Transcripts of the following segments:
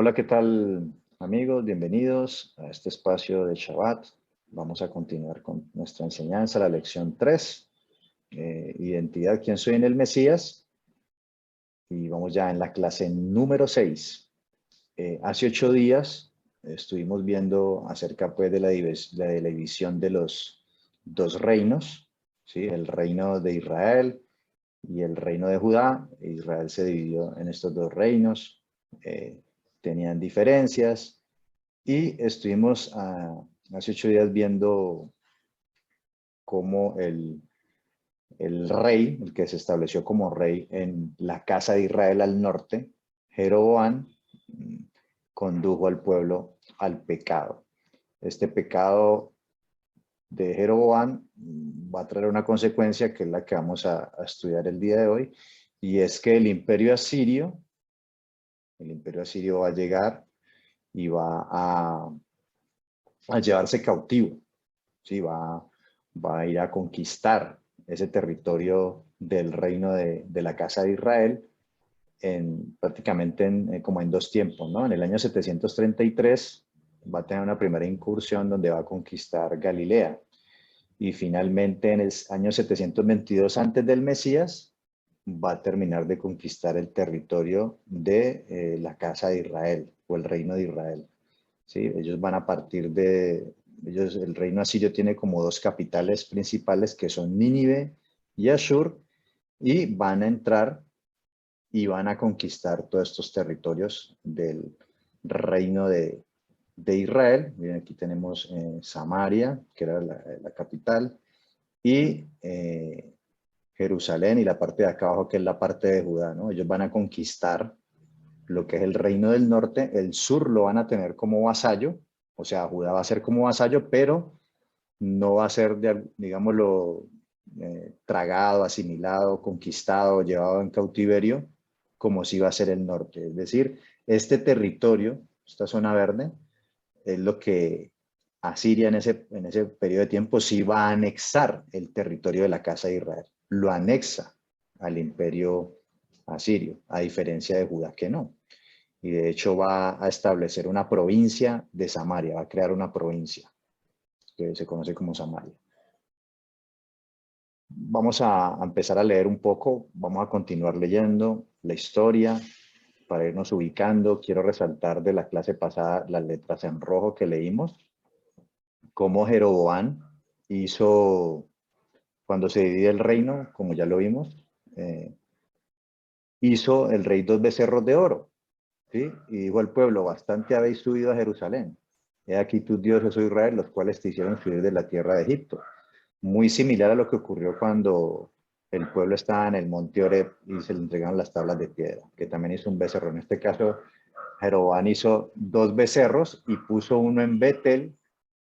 Hola, ¿qué tal amigos? Bienvenidos a este espacio de Shabbat. Vamos a continuar con nuestra enseñanza, la lección 3, Identidad, ¿quién soy en el Mesías? Y vamos ya en la clase número 6. Hace 8 días estuvimos viendo acerca pues de la división de los dos reinos, ¿sí? El reino de Israel y el reino de Judá. Israel se dividió en estos dos reinos. Tenían diferencias y estuvimos hace 8 días viendo cómo el rey, el que se estableció como rey en la casa de Israel al norte, Jeroboam, condujo al pueblo al pecado. Este pecado de Jeroboam va a traer una consecuencia que es la que vamos a estudiar el día de hoy, y es que el imperio asirio va a llegar y va a llevarse cautivo, ¿sí? Va a ir a conquistar ese territorio del reino de la casa de Israel prácticamente como en dos tiempos, ¿no? En el año 733 va a tener una primera incursión donde va a conquistar Galilea, y finalmente en el año 722 antes del Mesías va a terminar de conquistar el territorio de la casa de Israel o el reino de Israel. ¿Sí? Ellos van a partir el reino asirio tiene como dos capitales principales que son Nínive y Ashur, y van a entrar y van a conquistar todos estos territorios del reino de Israel. Miren, aquí tenemos Samaria, que era la capital, y Jerusalén y la parte de acá abajo, que es la parte de Judá, ¿no? Ellos van a conquistar lo que es el reino del norte. El sur lo van a tener como vasallo, o sea, Judá va a ser como vasallo, pero no va a ser, digámoslo, tragado, asimilado, conquistado, llevado en cautiverio, como si va a ser el norte. Es decir, este territorio, esta zona verde, es lo que Asiria en ese periodo de tiempo sí va a anexar el territorio de la casa de Israel. Lo anexa al imperio asirio, a diferencia de Judá que no. Y de hecho va a establecer una provincia de Samaria, va a crear una provincia que se conoce como Samaria. Vamos a empezar a leer un poco, vamos a continuar leyendo la historia para irnos ubicando. Quiero resaltar de la clase pasada las letras en rojo que leímos, cómo Jeroboam hizo, cuando se divide el reino, como ya lo vimos, hizo el rey dos becerros de oro, ¿sí? Y dijo al pueblo: bastante habéis subido a Jerusalén. He aquí tus dioses, oh Israel, los cuales te hicieron subir de la tierra de Egipto. Muy similar a lo que ocurrió cuando el pueblo estaba en el monte Oreb y se le entregaron las tablas de piedra, que también hizo un becerro. En este caso, Jeroboam hizo dos becerros y puso uno en Betel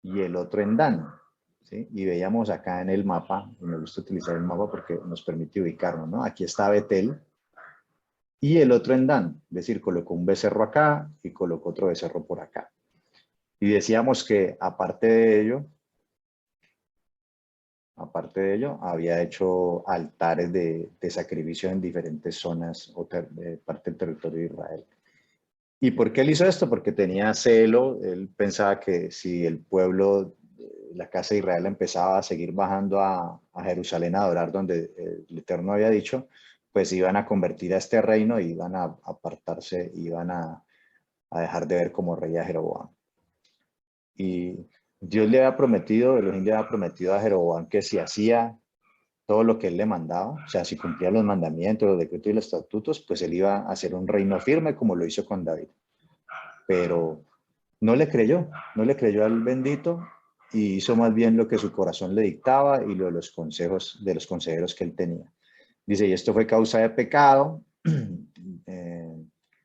y el otro en Dan, ¿sí? Y veíamos acá en el mapa, y me gusta utilizar el mapa porque nos permite ubicarnos, ¿no? Aquí está Betel y el otro en Dan, es decir, colocó un becerro acá y colocó otro becerro por acá. Y decíamos que aparte de ello, había hecho altares de sacrificio en diferentes zonas o de parte del territorio de Israel. ¿Y por qué él hizo esto? Porque tenía celo. Él pensaba que si el pueblo, la casa de Israel, empezaba a seguir bajando a Jerusalén a adorar donde el Eterno había dicho, pues iban a convertir a este reino y iban a apartarse, iban a dejar de ver como rey a Jeroboam. Y Dios le había prometido, Elohim le había prometido a Jeroboam que si hacía todo lo que él le mandaba, o sea, si cumplía los mandamientos, los decretos y los estatutos, pues él iba a hacer un reino firme como lo hizo con David. Pero no le creyó al bendito, y hizo más bien lo que su corazón le dictaba y lo de los consejos de los consejeros que él tenía. Dice, y esto fue causa de pecado,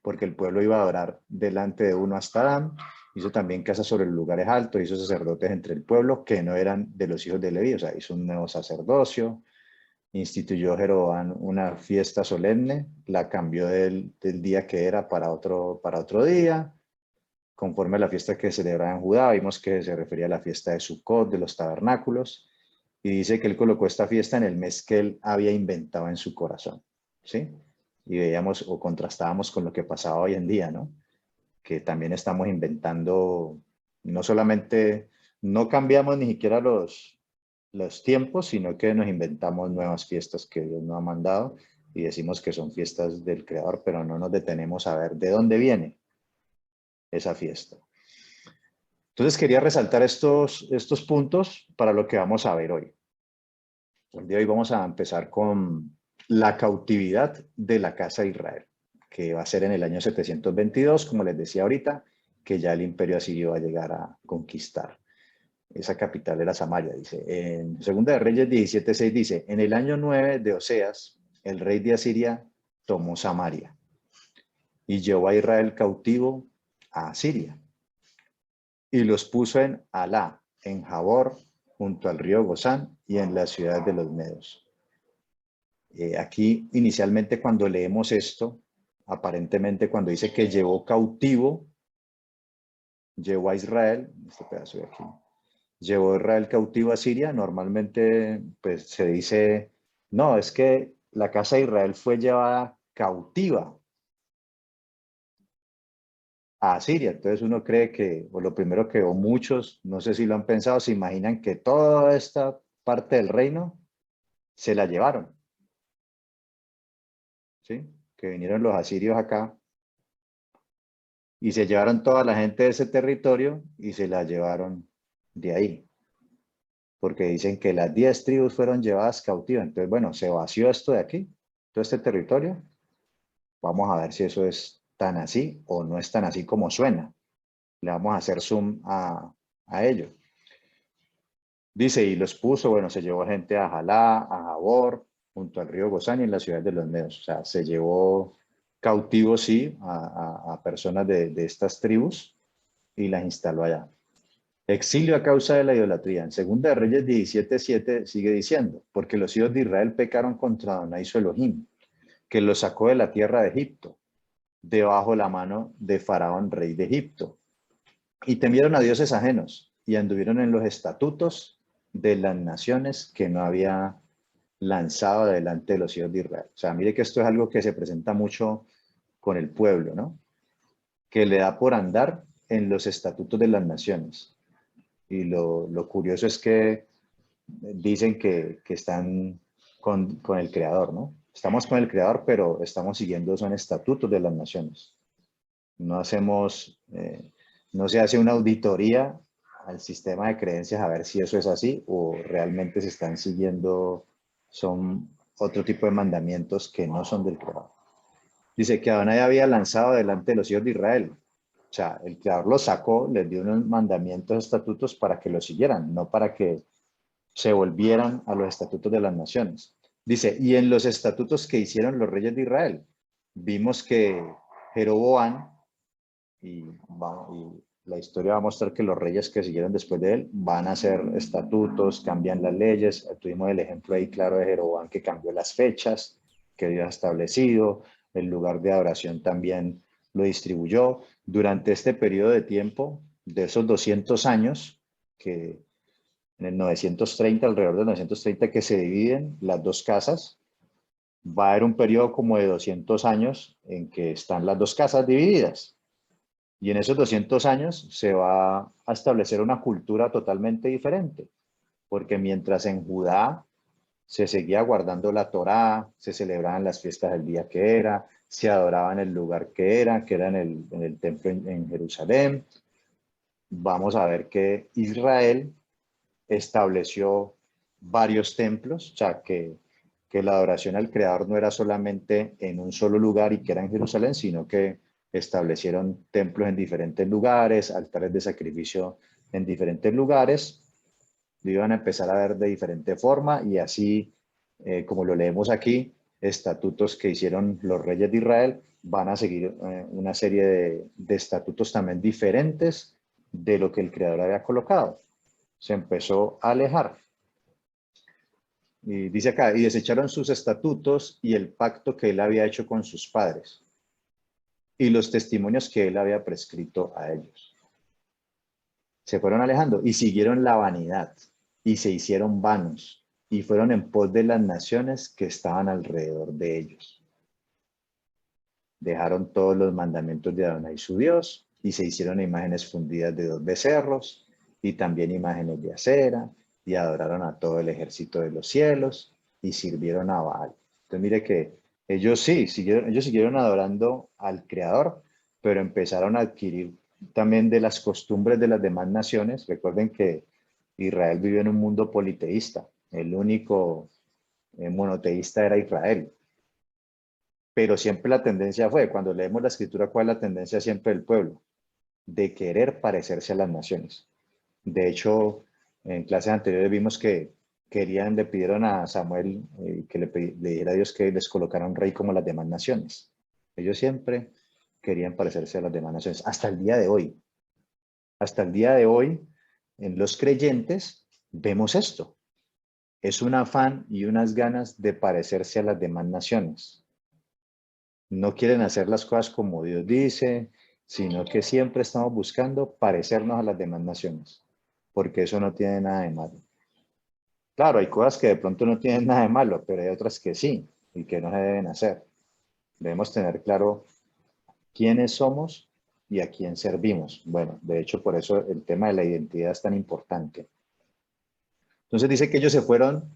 porque el pueblo iba a adorar delante de uno hasta Dan. Hizo también casas sobre los lugares altos, hizo sacerdotes entre el pueblo que no eran de los hijos de Leví, o sea, hizo un nuevo sacerdocio. Instituyó Jeroboam una fiesta solemne, la cambió del día que era para otro día, conforme a la fiesta que celebraba en Judá. Vimos que se refería a la fiesta de Sucot, de los tabernáculos, y dice que él colocó esta fiesta en el mes que él había inventado en su corazón, ¿sí? Y veíamos o contrastábamos con lo que pasaba hoy en día, ¿no? que también estamos inventando, no solamente, no cambiamos ni siquiera los tiempos, sino que nos inventamos nuevas fiestas que Dios nos ha mandado y decimos que son fiestas del Creador, pero no nos detenemos a ver de dónde viene esa fiesta. Entonces quería resaltar estos puntos para lo que vamos a ver hoy. El día de hoy vamos a empezar con la cautividad de la casa de Israel, que va a ser en el año 722, como les decía ahorita, que ya el imperio asirio va a llegar a conquistar. Esa capital era Samaria, dice. En Segunda de Reyes 17:6 dice, en el año 9 de Oseas, el rey de Asiria tomó Samaria y llevó a Israel cautivo a Asiria y los puso en Alá, en Jabor, junto al río Gozán y en la ciudad de los Medos. Aquí inicialmente cuando leemos esto, aparentemente cuando dice que llevó cautivo, llevó a Israel, este pedazo de aquí, llevó a Israel cautivo a Siria, normalmente pues se dice, no, es que la casa de Israel fue llevada cautiva a Siria. Entonces uno cree que, o lo primero que, o muchos, no sé si lo han pensado, se imaginan que toda esta parte del reino se la llevaron, ¿sí? Que vinieron los asirios acá y se llevaron toda la gente de ese territorio y se la llevaron de ahí. Porque dicen que las 10 tribus fueron llevadas cautivas. Entonces, bueno, se vació esto de aquí, todo este territorio. Vamos a ver si eso es tan así o no es tan así como suena. Le vamos a hacer zoom a ello. Dice, y los puso, bueno, se llevó gente a Jalá, a Jabor, junto al río Gozán y en la ciudad de los Medos. O sea, se llevó cautivos, sí, a personas de estas tribus y las instaló allá. Exilio a causa de la idolatría. En Segunda de Reyes 17:7 sigue diciendo, porque los hijos de Israel pecaron contra Adonai su Elohim, que los sacó de la tierra de Egipto, debajo la mano de Faraón, rey de Egipto. Y temieron a dioses ajenos y anduvieron en los estatutos de las naciones que no había lanzado delante de los hijos de Israel. O sea, mire que esto es algo que se presenta mucho con el pueblo, ¿no? Que le da por andar en los estatutos de las naciones. Y lo curioso es que dicen que están con el Creador, ¿no? Estamos con el Creador, pero estamos siguiendo, son estatutos de las naciones. No hacemos, no se hace una auditoría al sistema de creencias a ver si eso es así o realmente se están siguiendo, son otro tipo de mandamientos que no son del Creador. Dice que Adonai había lanzado delante de los hijos de Israel. O sea, el Creador los sacó, les dio unos mandamientos, estatutos para que los siguieran, no para que se volvieran a los estatutos de las naciones. Dice, y en los estatutos que hicieron los reyes de Israel, vimos que Jeroboam, y la historia va a mostrar que los reyes que siguieron después de él van a hacer estatutos, cambian las leyes. Tuvimos el ejemplo ahí claro de Jeroboam que cambió las fechas que Dios ha establecido, el lugar de adoración también lo distribuyó. Durante este periodo de tiempo, de esos 200 años, que en el 930, alrededor del 930, que se dividen las dos casas, va a haber un periodo como de 200 años en que están las dos casas divididas. Y en esos 200 años se va a establecer una cultura totalmente diferente, porque mientras en Judá se seguía guardando la Torá, se celebraban las fiestas del día que era, se adoraba en el lugar que era en el templo en Jerusalén, vamos a ver que Israel estableció varios templos, o sea, que la adoración al Creador no era solamente en un solo lugar y que era en Jerusalén, sino que establecieron templos en diferentes lugares, altares de sacrificio en diferentes lugares, lo iban a empezar a ver de diferente forma y así, como lo leemos aquí, estatutos que hicieron los reyes de Israel van a seguir una serie de estatutos también diferentes de lo que el Creador había colocado. Se empezó a alejar. Y dice acá, y desecharon sus estatutos y el pacto que él había hecho con sus padres y los testimonios que él había prescrito a ellos. Se fueron alejando y siguieron la vanidad y se hicieron vanos y fueron en pos de las naciones que estaban alrededor de ellos. Dejaron todos los mandamientos de Adonai su Dios y se hicieron imágenes fundidas de 2 becerros y también imágenes de acera y adoraron a todo el ejército de los cielos y sirvieron a Baal. Entonces mire que ellos siguieron adorando al Creador, pero empezaron a adquirir también de las costumbres de las demás naciones. Recuerden que Israel vivió en un mundo politeísta. El único monoteísta era Israel. Pero siempre la tendencia fue, cuando leemos la escritura, ¿cuál es la tendencia siempre del pueblo? De querer parecerse a las naciones. De hecho, en clases anteriores vimos que le pidieron a Samuel que le dijera a Dios que les colocara un rey como las demás naciones. Ellos siempre querían parecerse a las demás naciones, hasta el día de hoy. Hasta el día de hoy, en los creyentes, vemos esto. Es un afán y unas ganas de parecerse a las demás naciones. No quieren hacer las cosas como Dios dice, sino que siempre estamos buscando parecernos a las demás naciones, porque eso no tiene nada de malo. Claro, hay cosas que de pronto no tienen nada de malo, pero hay otras que sí, y que no se deben hacer. Debemos tener claro quiénes somos y a quién servimos. Bueno, de hecho, por eso el tema de la identidad es tan importante. Entonces dice que ellos se fueron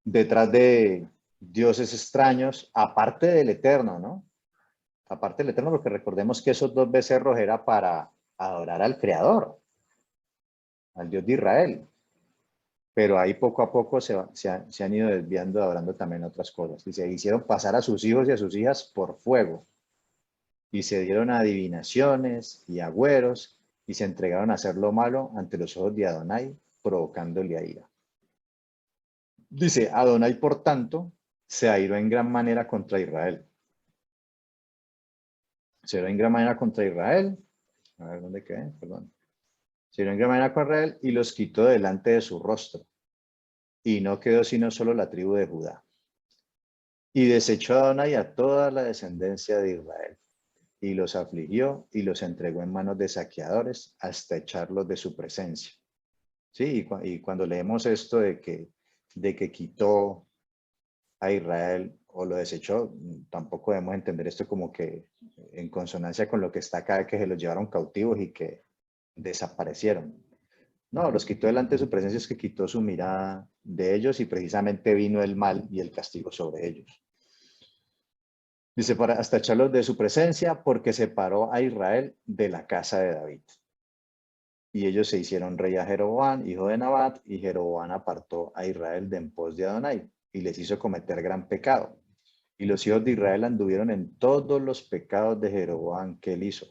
detrás de dioses extraños, aparte del Eterno, ¿no? Aparte del Eterno, porque recordemos que esos 2 becerros era para adorar al Creador, al Dios de Israel. Pero ahí poco a poco se han ido desviando, adorando también otras cosas. Y se hicieron pasar a sus hijos y a sus hijas por fuego. Y se dieron a adivinaciones y agüeros y se entregaron a hacer lo malo ante los ojos de Adonai, provocándole a ira. Dice, Adonai, por tanto, se airó en gran manera contra Israel. Se airó en gran manera contra Israel. A ver, ¿dónde quedé? Perdón. Se airó en gran manera contra Israel y los quitó delante de su rostro. Y no quedó sino solo la tribu de Judá. Y desechó a Adonai a toda la descendencia de Israel. Y los afligió y los entregó en manos de saqueadores hasta echarlos de su presencia. Sí, y cuando leemos esto de que quitó a Israel o lo desechó, tampoco debemos entender esto como que en consonancia con lo que está acá, que se los llevaron cautivos y que desaparecieron. No, los quitó delante de su presencia, es que quitó su mirada de ellos y precisamente vino el mal y el castigo sobre ellos. Dice, hasta echarlos de su presencia porque separó a Israel de la casa de David. Y ellos se hicieron rey a Jeroboam, hijo de Nabat, y Jeroboam apartó a Israel de en pos de Adonai y les hizo cometer gran pecado. Y los hijos de Israel anduvieron en todos los pecados de Jeroboam que él hizo,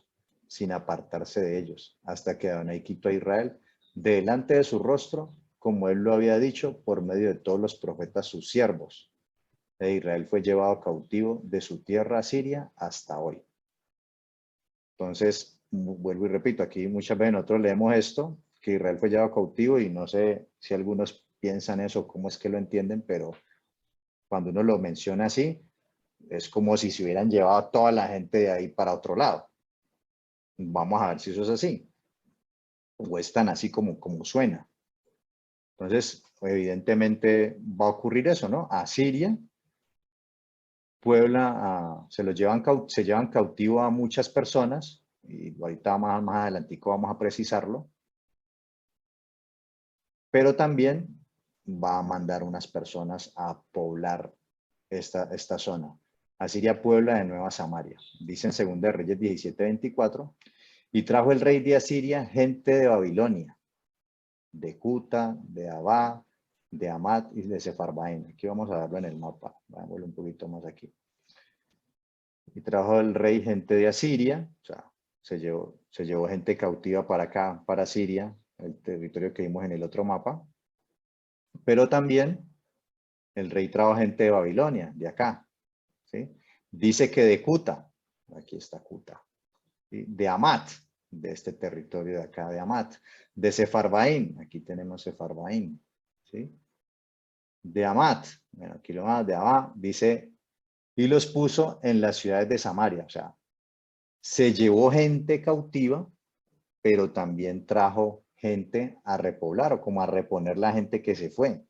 sin apartarse de ellos, hasta que Adonai quitó a Israel delante de su rostro, como él lo había dicho, por medio de todos los profetas sus siervos. E Israel fue llevado cautivo de su tierra a Siria hasta hoy. Entonces, vuelvo y repito, aquí muchas veces nosotros leemos esto, que Israel fue llevado cautivo y no sé si algunos piensan eso, cómo es que lo entienden, pero cuando uno lo menciona así, es como si se hubieran llevado a toda la gente de ahí para otro lado. Vamos a ver si eso es así. O es tan así como suena. Entonces, evidentemente va a ocurrir eso, ¿no? A Siria, Puebla, se llevan cautivo a muchas personas, y ahorita más adelantico vamos a precisarlo, pero también va a mandar unas personas a poblar esta zona. Asiria Puebla de Nueva Samaria. Dice en 2 Reyes 17:24, y trajo el rey de Asiria gente de Babilonia, de Cuta, de Abá, de Amat y de Sefarbaim. Aquí vamos a verlo en el mapa. Vamos un poquito más aquí. Y trajo el rey gente de Asiria, o sea, se llevó gente cautiva para acá, para Siria, el territorio que vimos en el otro mapa. Pero también el rey trajo gente de Babilonia, de acá. ¿Sí? Dice que de Cuta, aquí está Cuta, ¿sí? De Amat, de este territorio de acá, de Amat, de Sefarbaim, aquí tenemos Sefarbaim, ¿sí? De Amat, bueno, aquí lo más de Amat, dice, y los puso en las ciudades de Samaria, o sea, se llevó gente cautiva, pero también trajo gente a repoblar o como a reponer la gente que se fue,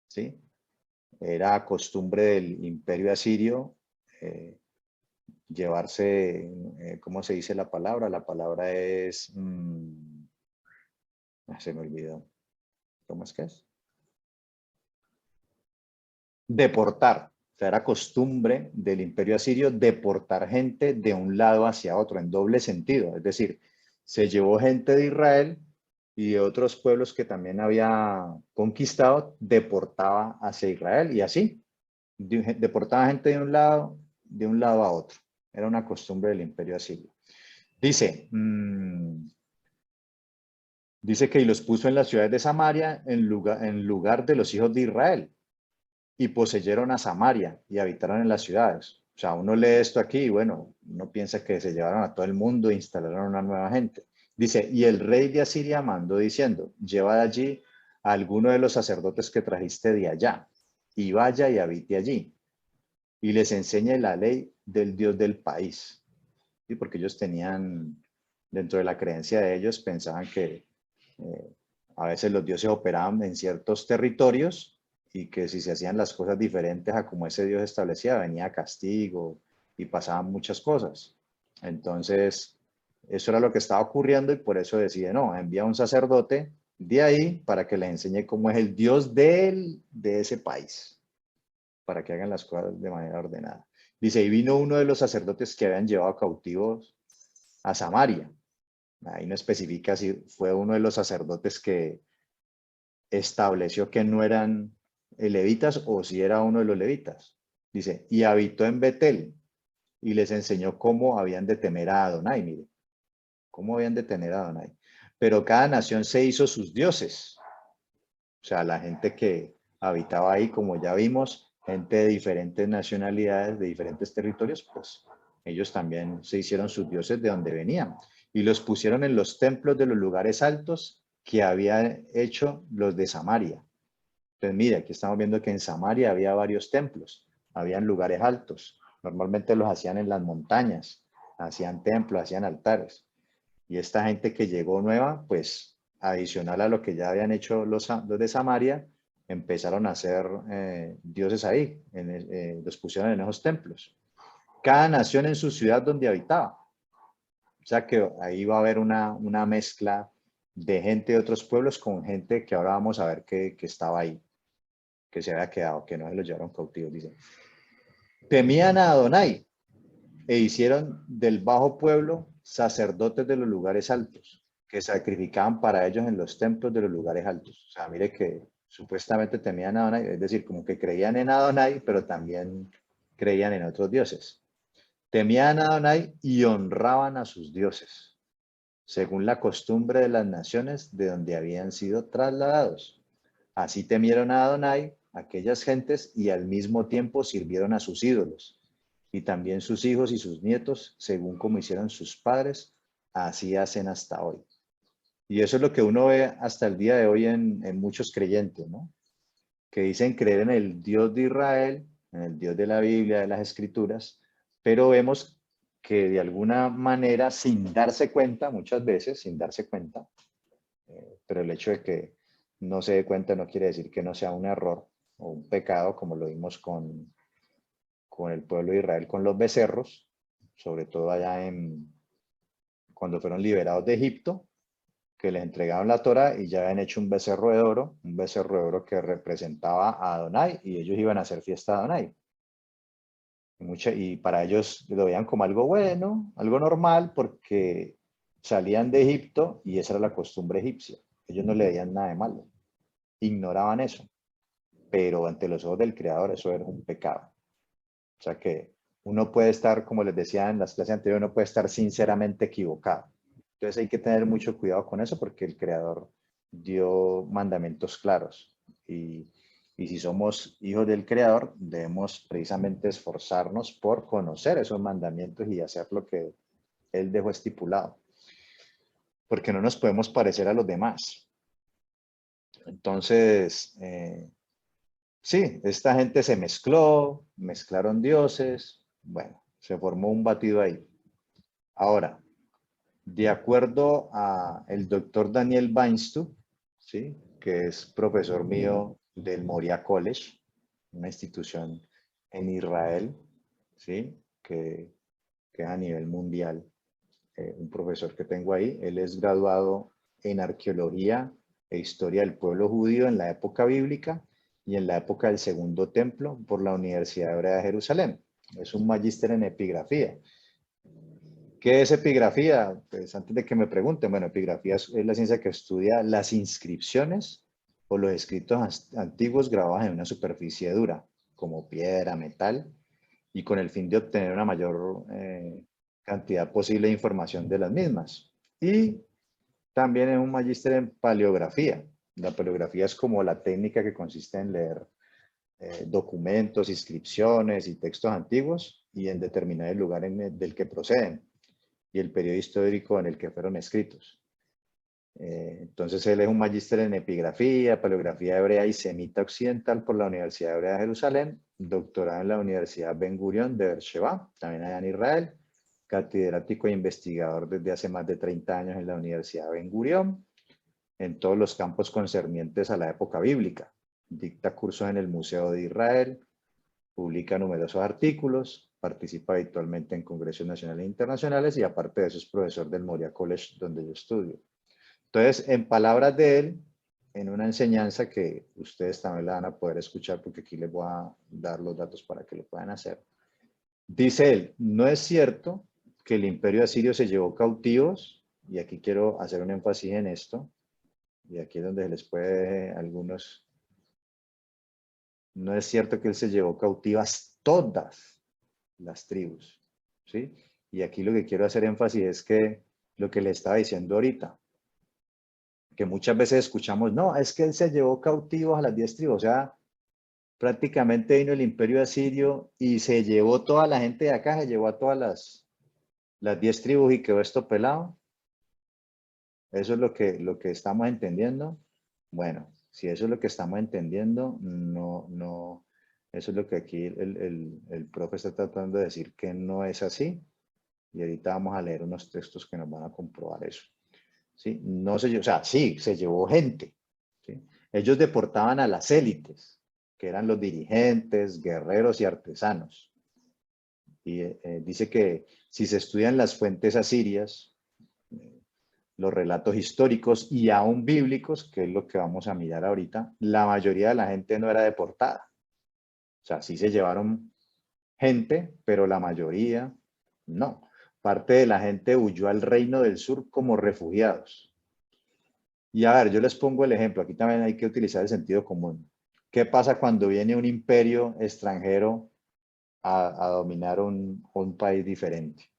¿sí? Era costumbre del imperio asirio llevarse, ¿cómo se dice la palabra? La palabra es, se me olvidó. ¿Cómo es que es? Deportar. O sea, era costumbre del Imperio Asirio deportar gente de un lado hacia otro, en doble sentido. Es decir, se llevó gente de Israel y de otros pueblos que también había conquistado, deportaba hacia Israel y así. Deportaba gente de un lado a otro. Era una costumbre del Imperio Asirio. Dice, dice que y los puso en las ciudades de Samaria en lugar de los hijos de Israel y poseyeron a Samaria y habitaron en las ciudades. O sea, uno lee esto aquí y bueno, uno piensa que se llevaron a todo el mundo e instalaron una nueva gente. Dice, y el rey de Asiria mandó diciendo, llevad allí a alguno de los sacerdotes que trajiste de allá y vaya y habite allí y les enseñe la ley del Dios del país. ¿Sí? Porque ellos tenían, dentro de la creencia de ellos, pensaban que a veces los dioses operaban en ciertos territorios y que si se hacían las cosas diferentes a como ese dios establecía, venía castigo y pasaban muchas cosas. Entonces, eso era lo que estaba ocurriendo y por eso decide, no, envía a un sacerdote de ahí para que le enseñe cómo es el dios de ese país, para que hagan las cosas de manera ordenada. Dice, y vino uno de los sacerdotes que habían llevado cautivos a Samaria. Ahí no especifica si fue uno de los sacerdotes que estableció que no eran levitas o si era uno de los levitas. Dice, y habitó en Betel y les enseñó cómo habían de temer a Adonai. Mire, cómo habían de temer a Adonai. Pero cada nación se hizo sus dioses. O sea, la gente que habitaba ahí, como ya vimos, gente de diferentes nacionalidades, de diferentes territorios, pues ellos también se hicieron sus dioses de donde venían y los pusieron en los templos de los lugares altos que habían hecho los de Samaria. Entonces, mira, aquí estamos viendo que en Samaria había varios templos, habían lugares altos. Normalmente los hacían en las montañas, hacían templos, hacían altares. Y esta gente que llegó nueva, pues adicional a lo que ya habían hecho los de Samaria, empezaron a hacer dioses ahí, los pusieron en esos templos. Cada nación en su ciudad donde habitaba. O sea que ahí va a haber una mezcla de gente de otros pueblos con gente que ahora vamos a ver que estaba ahí, que se había quedado, que no se los llevaron cautivos, dice. Temían a Adonai e hicieron del bajo pueblo sacerdotes de los lugares altos, que sacrificaban para ellos en los templos de los lugares altos. O sea, mire que supuestamente temían a Adonai, es decir, como que creían en Adonai, pero también creían en otros dioses. Temían a Adonai y honraban a sus dioses, según la costumbre de las naciones de donde habían sido trasladados. Así temieron a Adonai aquellas gentes y al mismo tiempo sirvieron a sus ídolos. Y también sus hijos y sus nietos, según como hicieron sus padres, así hacen hasta hoy. Y eso es lo que uno ve hasta el día de hoy en muchos creyentes, ¿no? Que dicen creer en el Dios de Israel, en el Dios de la Biblia, de las Escrituras, pero vemos que de alguna manera, sin darse cuenta, muchas veces, sin darse cuenta, pero el hecho de que no se dé cuenta no quiere decir que no sea un error o un pecado, como lo vimos con el pueblo de Israel, con los becerros, sobre todo allá cuando fueron liberados de Egipto, que les entregaron la Torá y ya habían hecho un becerro de oro que representaba a Adonai y ellos iban a hacer fiesta a Adonai. Y para ellos lo veían como algo bueno, algo normal, porque salían de Egipto y esa era la costumbre egipcia. Ellos no le veían nada de malo, ignoraban eso, pero ante los ojos del Creador eso era un pecado. O sea que uno puede estar, como les decía en las clases anteriores, uno puede estar sinceramente equivocado. Entonces hay que tener mucho cuidado con eso porque el Creador dio mandamientos claros. Y si somos hijos del Creador, debemos precisamente esforzarnos por conocer esos mandamientos y hacer lo que Él dejó estipulado. Porque no nos podemos parecer a los demás. Entonces, sí, esta gente se mezcló, mezclaron dioses, bueno, se formó un batido ahí. Ahora, de acuerdo a el doctor Daniel Weinstu, ¿sí? Que es profesor mío del Moria College, una institución en Israel, ¿sí? Que que es a nivel mundial, un profesor que tengo ahí. Él es graduado en arqueología e historia del pueblo judío en la época bíblica y en la época del Segundo Templo por la Universidad Hebrea de Jerusalén. Es un magíster en epigrafía. ¿Qué es epigrafía? Pues antes de que me pregunten, bueno, epigrafía es la ciencia que estudia las inscripciones o los escritos antiguos grabados en una superficie dura, como piedra, metal, y con el fin de obtener una mayor cantidad posible de información de las mismas. Y también es un magíster en paleografía. La paleografía es como la técnica que consiste en leer documentos, inscripciones y textos antiguos y en determinar el lugar del que proceden y el periodo histórico en el que fueron escritos. Entonces él es un magíster en epigrafía, paleografía hebrea y semita occidental por la Universidad Hebrea de Jerusalén, doctorado en la Universidad Ben Gurion de Beersheba, también allá en Israel, catedrático e investigador desde hace más de 30 años en la Universidad Ben Gurion, en todos los campos concernientes a la época bíblica. Dicta cursos en el Museo de Israel, publica numerosos artículos, participa habitualmente en congresos nacionales e internacionales y aparte de eso es profesor del Moria College donde yo estudio. Entonces, en palabras de él, en una enseñanza que ustedes también la van a poder escuchar porque aquí les voy a dar los datos para que lo puedan hacer. Dice él, no es cierto que el imperio asirio se llevó cautivos, y aquí quiero hacer un énfasis en esto, y aquí es donde les puede algunos. No es cierto que él se llevó cautivas todas las tribus, ¿sí? Y aquí lo que quiero hacer énfasis es que lo que le estaba diciendo ahorita, que muchas veces escuchamos, no, es que él se llevó cautivos a las 10 tribus, o sea, prácticamente vino el imperio asirio y se llevó toda la gente de acá, se llevó a todas las 10 tribus y quedó esto pelado. Eso es lo que estamos entendiendo. Bueno, si eso es lo que estamos entendiendo, no, eso es lo que aquí el profe está tratando de decir que no es así. Y ahorita vamos a leer unos textos que nos van a comprobar eso. ¿Sí? No se llevó, o sea, sí, se llevó gente. ¿Sí? Ellos deportaban a las élites, que eran los dirigentes, guerreros y artesanos. Y dice que si se estudian las fuentes asirias, los relatos históricos y aún bíblicos, que es lo que vamos a mirar ahorita, la mayoría de la gente no era deportada. O sea, sí se llevaron gente, pero la mayoría no. Parte de la gente huyó al Reino del Sur como refugiados. Y a ver, yo les pongo el ejemplo, aquí también hay que utilizar el sentido común. ¿Qué pasa cuando viene un imperio extranjero a dominar un país diferente?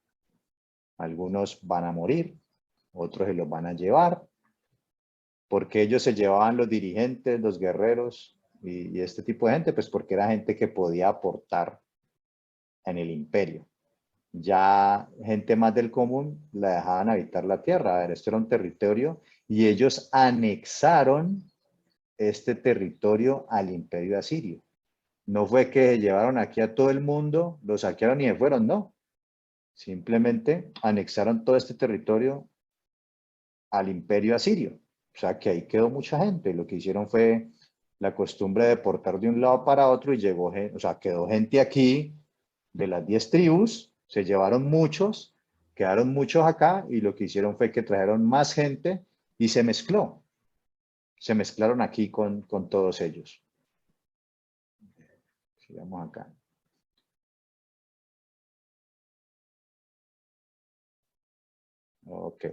Algunos van a morir, otros se los van a llevar, porque ellos se llevaban los dirigentes, los guerreros y este tipo de gente, pues porque era gente que podía aportar en el imperio. Ya gente más del común la dejaban habitar la tierra. A ver, esto era un territorio y ellos anexaron este territorio al imperio asirio. No fue que llevaron aquí a todo el mundo, lo saquearon y se fueron, no. Simplemente anexaron todo este territorio al imperio asirio. O sea que ahí quedó mucha gente. Lo que hicieron fue la costumbre de deportar de un lado para otro y llegó, o sea, quedó gente aquí de las 10 tribus, se llevaron muchos, quedaron muchos acá y lo que hicieron fue que trajeron más gente y se mezcló. Se mezclaron aquí con todos ellos. Sigamos acá. Ok.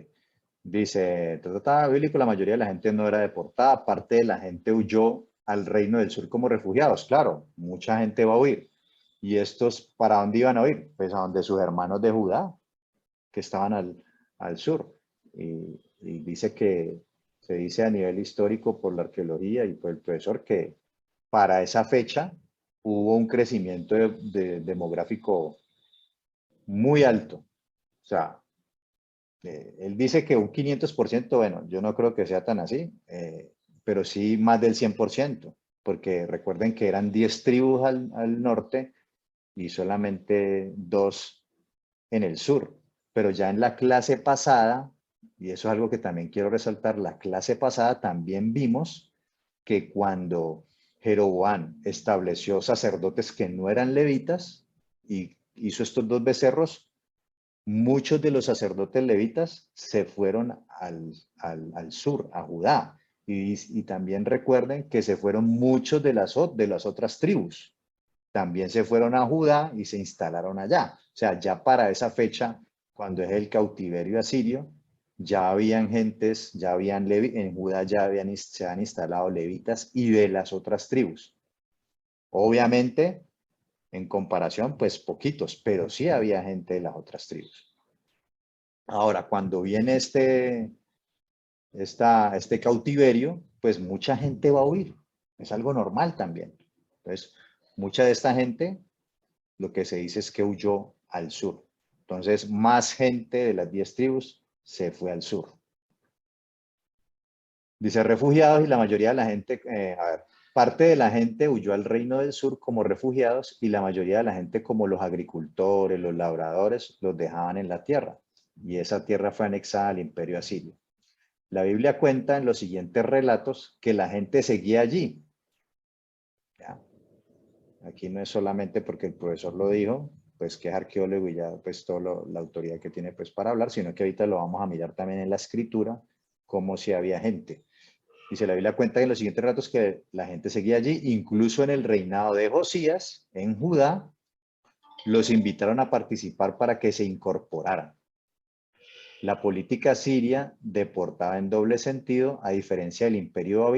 Dice, trataba bíblico, la mayoría de la gente no era deportada, parte de la gente huyó al Reino del Sur como refugiados. Claro, mucha gente va a huir. ¿Y estos para dónde iban a huir? Pues a donde sus hermanos de Judá, que estaban al sur. Y dice que se dice a nivel histórico por la arqueología y por el profesor que para esa fecha hubo un crecimiento demográfico muy alto. O sea, él dice que un 500%, bueno, yo no creo que sea tan así, pero sí más del 100%, porque recuerden que eran 10 tribus al norte y solamente 2 en el sur. Pero ya en la clase pasada, y eso es algo que también quiero resaltar, la clase pasada también vimos que cuando Jeroboam estableció sacerdotes que no eran levitas y hizo estos 2 becerros, muchos de los sacerdotes levitas se fueron al sur, a Judá. Y también recuerden que se fueron muchos de las otras tribus. También se fueron a Judá y se instalaron allá. O sea, ya para esa fecha, cuando es el cautiverio asirio, ya habían gentes, ya habían en Judá ya se han instalado levitas y de las otras tribus. Obviamente, en comparación, pues poquitos, pero sí había gente de las otras tribus. Ahora, cuando viene este cautiverio, pues mucha gente va a huir. Es algo normal también. Entonces, mucha de esta gente, lo que se dice es que huyó al sur. Entonces, más gente de las 10 tribus se fue al sur. Dice refugiados y la mayoría de la gente, a ver, parte de la gente huyó al reino del sur como refugiados y la mayoría de la gente como los agricultores, los labradores, los dejaban en la tierra. Y esa tierra fue anexada al imperio asirio. La Biblia cuenta en los siguientes relatos que la gente seguía allí. ¿Ya? Aquí no es solamente porque el profesor lo dijo, pues que es arqueólogo y ya pues toda la autoridad que tiene pues para hablar, sino que ahorita lo vamos a mirar también en la escritura, como si había gente. Dice la Biblia cuenta en los siguientes relatos que la gente seguía allí, incluso en el reinado de Josías, en Judá, los invitaron a participar para que se incorporaran. La política siria deportaba en doble sentido, a diferencia del imperio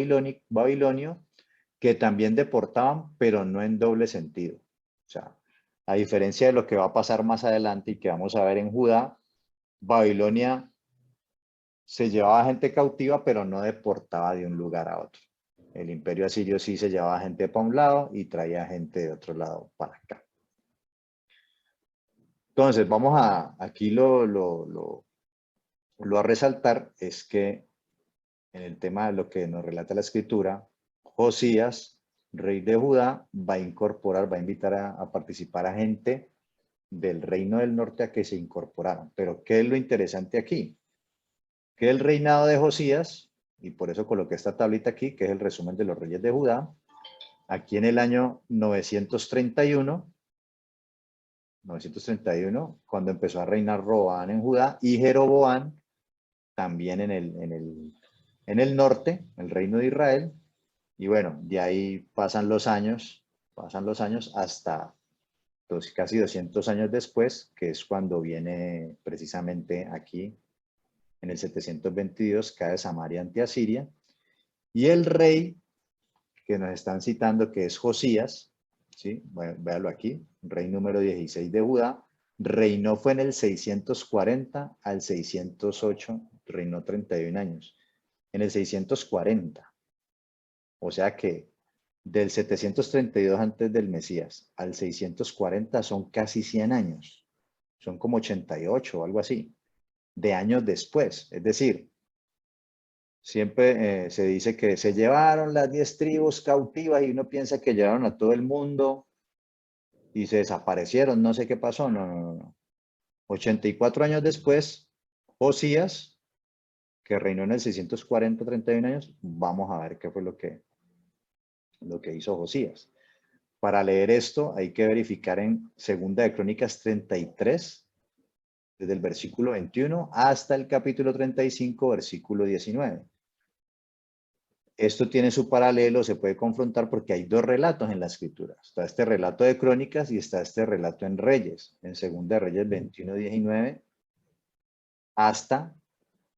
babilonio, que también deportaban, pero no en doble sentido. O sea, a diferencia de lo que va a pasar más adelante y que vamos a ver en Judá, Babilonia se llevaba gente cautiva, pero no deportaba de un lugar a otro. El imperio asirio sí se llevaba gente para un lado y traía gente de otro lado para acá. Entonces, aquí lo a resaltar es que en el tema de lo que nos relata la escritura, Josías, rey de Judá, va a incorporar, va a invitar a participar a gente del reino del norte a que se incorporaran. Pero, ¿qué es lo interesante aquí? Que el reinado de Josías, y por eso coloqué esta tablita aquí, que es el resumen de los reyes de Judá, aquí en el año 931, cuando empezó a reinar Roboam en Judá y Jeroboam también en el norte, el reino de Israel. Y bueno, de ahí pasan los años hasta casi 200 años después, que es cuando viene precisamente aquí, en el 722, cae Samaria ante Asiria. Y el rey que nos están citando, que es Josías, ¿sí? Bueno, véalo aquí, rey número 16 de Judá, reinó fue en el 640 al 608, reinó 31 años. En el 640, o sea que del 732 antes del Mesías al 640 son casi 100 años, son como 88 o algo así, de años después. Es decir, siempre se dice que se llevaron las 10 tribus cautivas y uno piensa que llevaron a todo el mundo y se desaparecieron, no sé qué pasó, no, no, no, no. 84 años después, Josías, que reinó en el 640, 31 años, vamos a ver qué fue lo que hizo Josías. Para leer esto hay que verificar en Segunda de Crónicas 33, desde el versículo 21 hasta el capítulo 35, versículo 19. Esto tiene su paralelo, se puede confrontar porque hay dos relatos en la escritura. Está este relato de Crónicas y está este relato en Reyes, en Segunda de Reyes 21, 19, hasta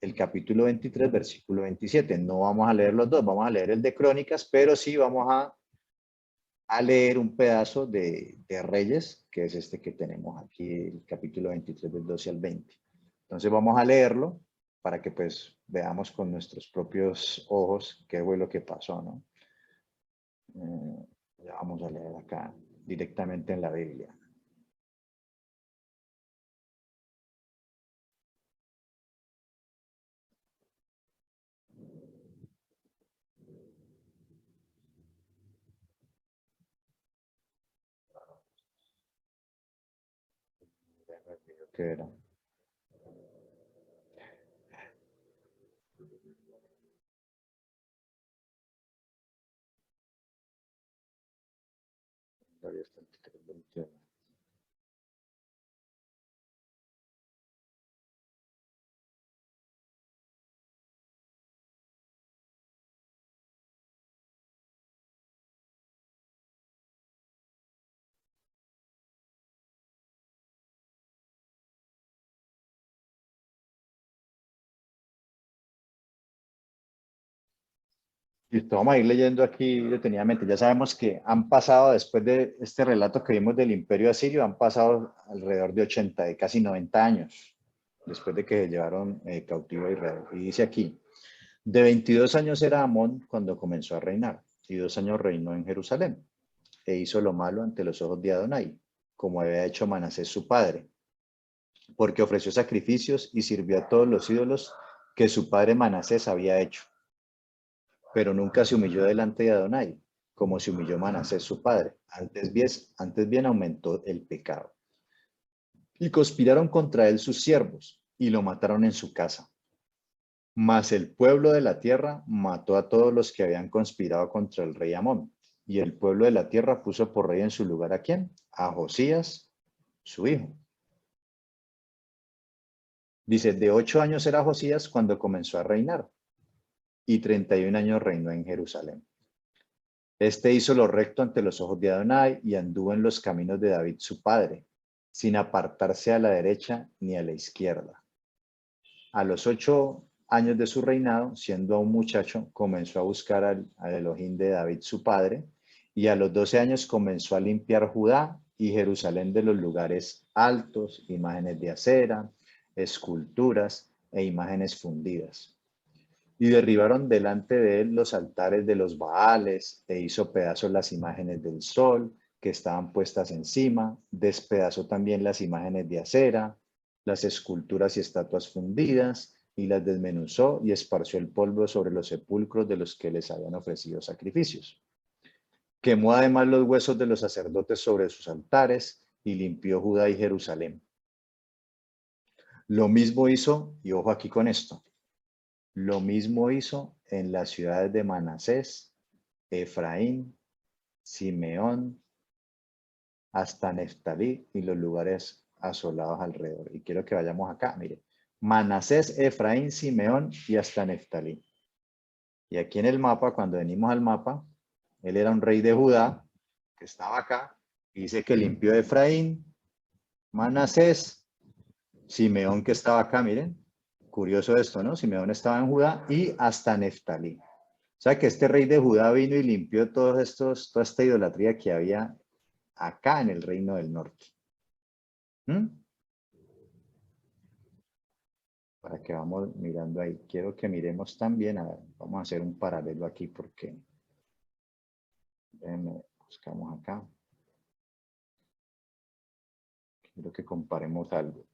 el capítulo 23, versículo 27. No vamos a leer los dos, vamos a leer el de Crónicas, pero sí vamos a leer un pedazo de Reyes, que es este que tenemos aquí, el capítulo 23 del 12 al 20. Entonces vamos a leerlo para que pues veamos con nuestros propios ojos qué fue lo que pasó, ¿no? Ya vamos a leer acá directamente en la Biblia. ¿Qué era? Listo, vamos a ir leyendo aquí detenidamente. Ya sabemos que han pasado, después de este relato que vimos del Imperio Asirio, han pasado alrededor de 80, de casi 90 años, después de que se llevaron cautivo a Israel. Y dice aquí, de 22 años era Amón cuando comenzó a reinar, y 2 años reinó en Jerusalén, e hizo lo malo ante los ojos de Adonai, como había hecho Manasés su padre, porque ofreció sacrificios y sirvió a todos los ídolos que su padre Manasés había hecho. Pero nunca se humilló delante de Adonai, como se humilló Manasés su padre. Antes bien aumentó el pecado. Y conspiraron contra él sus siervos, y lo mataron en su casa. Mas el pueblo de la tierra mató a todos los que habían conspirado contra el rey Amón. Y el pueblo de la tierra puso por rey en su lugar ¿a quién? A Josías, su hijo. Dice, de 8 años era Josías cuando comenzó a reinar, y 31 años reinó en Jerusalén. Este hizo lo recto ante los ojos de Adonai y anduvo en los caminos de David su padre, sin apartarse a la derecha ni a la izquierda. A los 8 años de su reinado, siendo aún muchacho, comenzó a buscar al Elohim de David su padre, y a los 12 años comenzó a limpiar Judá y Jerusalén de los lugares altos, imágenes de acera, esculturas e imágenes fundidas. Y derribaron delante de él los altares de los Baales, e hizo pedazos las imágenes del sol que estaban puestas encima, despedazó también las imágenes de acera, las esculturas y estatuas fundidas, y las desmenuzó y esparció el polvo sobre los sepulcros de los que les habían ofrecido sacrificios. Quemó además los huesos de los sacerdotes sobre sus altares, y limpió Judá y Jerusalén. Lo mismo hizo, y ojo aquí con esto, lo mismo hizo en las ciudades de Manasés, Efraín, Simeón, hasta Neftalí y los lugares asolados alrededor. Y quiero que vayamos acá, mire. Manasés, Efraín, Simeón y hasta Neftalí. Y aquí en el mapa, cuando venimos al mapa, él era un rey de Judá, que estaba acá, y dice que limpió Efraín, Manasés, Simeón que estaba acá, miren. Curioso esto, ¿no? Simeón estaba en Judá y hasta Neftalí. O sea que este rey de Judá vino y limpió toda esta idolatría que había acá en el reino del norte. Para que vamos mirando ahí. Quiero que miremos también, a ver, vamos a hacer un paralelo aquí porque buscamos acá. Quiero que comparemos algo.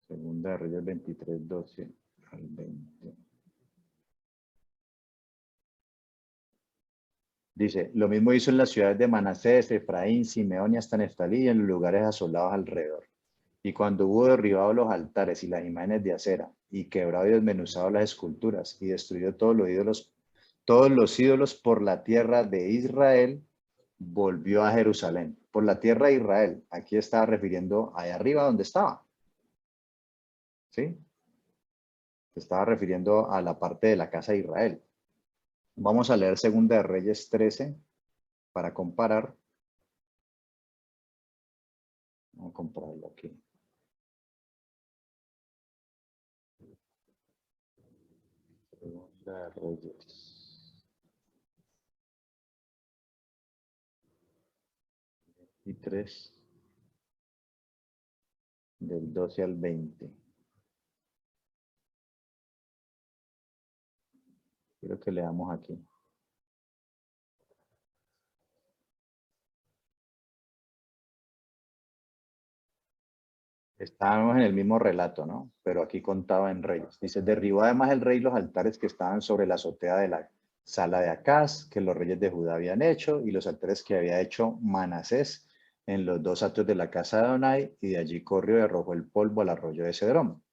Segunda de Reyes 23, 12 al 20. Dice, lo mismo hizo en las ciudades de Manasés, Efraín, Simeón y hasta Neftalí y en los lugares asolados alrededor. Y cuando hubo derribado los altares y las imágenes de acera, y quebrado y desmenuzado las esculturas, y destruido todos los ídolos por la tierra de Israel, volvió a Jerusalén. Por la tierra de Israel. Aquí estaba refiriendo allá arriba donde estaba. ¿Sí? Se estaba refiriendo a la parte de la casa de Israel. Vamos a leer Segunda de Reyes 13 para comparar. Vamos a compararlo aquí. Segunda de Reyes. Y 3 del 12 al 20. Quiero que leamos aquí. Estábamos en el mismo relato, ¿no? Pero aquí contaba en reyes. Dice, derribó además el rey los altares que estaban sobre la azotea de la sala de Acaz, que los reyes de Judá habían hecho, y los altares que había hecho Manasés en los 2 atrios de la casa de Adonai, y de allí corrió y arrojó el polvo al arroyo de Cedrón.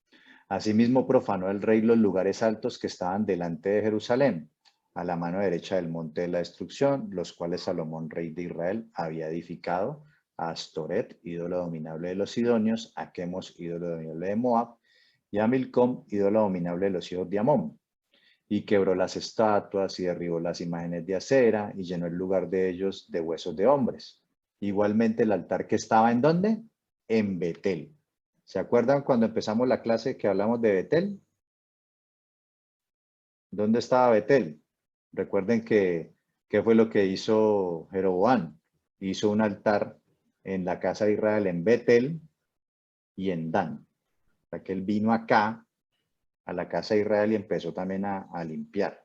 Asimismo profanó el rey los lugares altos que estaban delante de Jerusalén, a la mano derecha del monte de la destrucción, los cuales Salomón, rey de Israel, había edificado, a Astoret, ídolo dominable de los sidonios, a Chemos, ídolo dominable de Moab, y a Milcom, ídolo dominable de los hijos de Amón. Y quebró las estatuas y derribó las imágenes de acera y llenó el lugar de ellos de huesos de hombres. Igualmente el altar que estaba ¿en dónde? En Betel. ¿Se acuerdan cuando empezamos la clase que hablamos de Betel? ¿Dónde estaba Betel? Recuerden que, ¿qué fue lo que hizo Jeroboam? Hizo un altar en la casa de Israel en Betel y en Dan. O sea que él vino acá a la casa de Israel y empezó también a limpiar.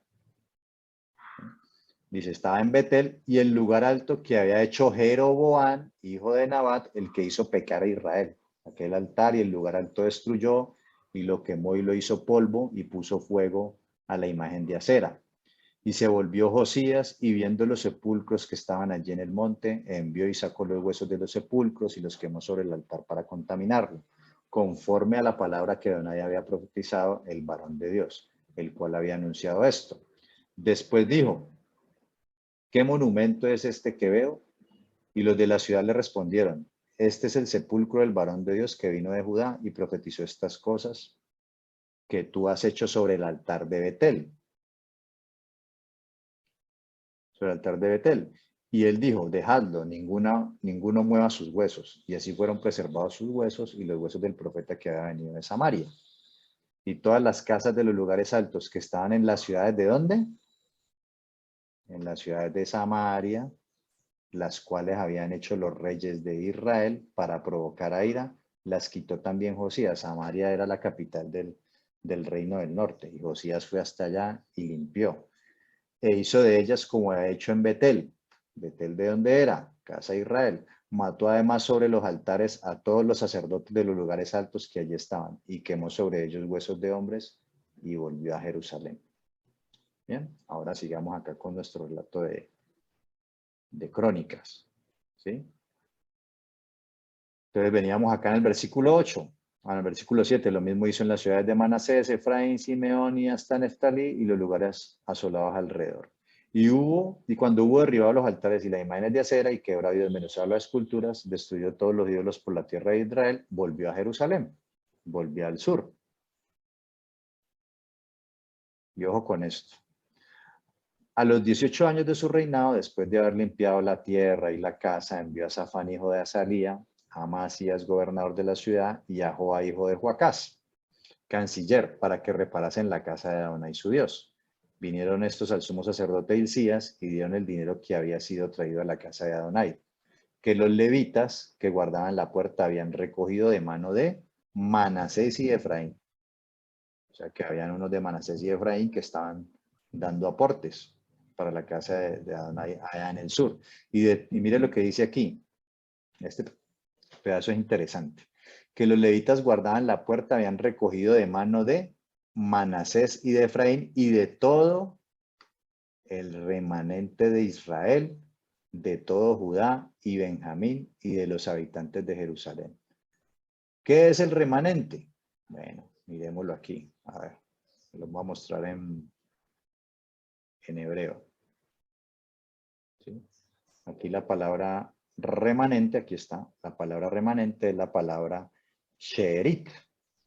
Dice, estaba en Betel y el lugar alto que había hecho Jeroboam, hijo de Nabat, el que hizo pecar a Israel. Aquel altar y el lugar alto destruyó y lo quemó y lo hizo polvo y puso fuego a la imagen de acera. Y se volvió Josías y viendo los sepulcros que estaban allí en el monte, envió y sacó los huesos de los sepulcros y los quemó sobre el altar para contaminarlo, conforme a la palabra que Adonai había profetizado el varón de Dios, el cual había anunciado esto. Después dijo, ¿qué monumento es este que veo? Y los de la ciudad le respondieron, este es el sepulcro del varón de Dios que vino de Judá y profetizó estas cosas que tú has hecho sobre el altar de Betel. Sobre el altar de Betel. Y él dijo, dejadlo, ninguno mueva sus huesos. Y así fueron preservados sus huesos y los huesos del profeta que había venido de Samaria. Y todas las casas de los lugares altos que estaban en las ciudades, ¿de dónde? En las ciudades de Samaria, las cuales habían hecho los reyes de Israel para provocar a ira, las quitó también Josías. Samaria era la capital del reino del norte, y Josías fue hasta allá y limpió. E hizo de ellas como ha hecho en Betel. ¿Betel de dónde era? Casa de Israel. Mató además sobre los altares a todos los sacerdotes de los lugares altos que allí estaban, y quemó sobre ellos huesos de hombres, y volvió a Jerusalén. Bien, ahora sigamos acá con nuestro relato de Crónicas, ¿sí? Entonces veníamos acá en el versículo 8, en el versículo 7, lo mismo hizo en las ciudades de Manasés, Efraín, Simeón y hasta Neftalí y los lugares asolados alrededor. Y cuando hubo derribado los altares y las imágenes de acera y quebrado y desmenuzado las esculturas, destruyó todos los ídolos por la tierra de Israel, volvió a Jerusalén, volvió al sur. Y ojo con esto. A los 18 años de su reinado, después de haber limpiado la tierra y la casa, envió a Safán, hijo de Azalía, a Amasías, gobernador de la ciudad, y a Joa, hijo de Joacás, canciller, para que reparasen la casa de Adonai su Dios. Vinieron estos al sumo sacerdote Hilcías y dieron el dinero que había sido traído a la casa de Adonai, que los levitas que guardaban la puerta habían recogido de mano de Manasés y Efraín. O sea que habían unos de Manasés y Efraín que estaban dando aportes para la casa de Adonai allá en el sur. Y mire lo que dice aquí. Este pedazo es interesante. Que los levitas guardaban la puerta, habían recogido de mano de Manasés y de Efraín y de todo el remanente de Israel, de todo Judá y Benjamín y de los habitantes de Jerusalén. ¿Qué es el remanente? Bueno, miremoslo aquí. A ver, lo voy a mostrar en hebreo. ¿Sí? Aquí la palabra remanente, aquí está, la palabra remanente es la palabra sheerit,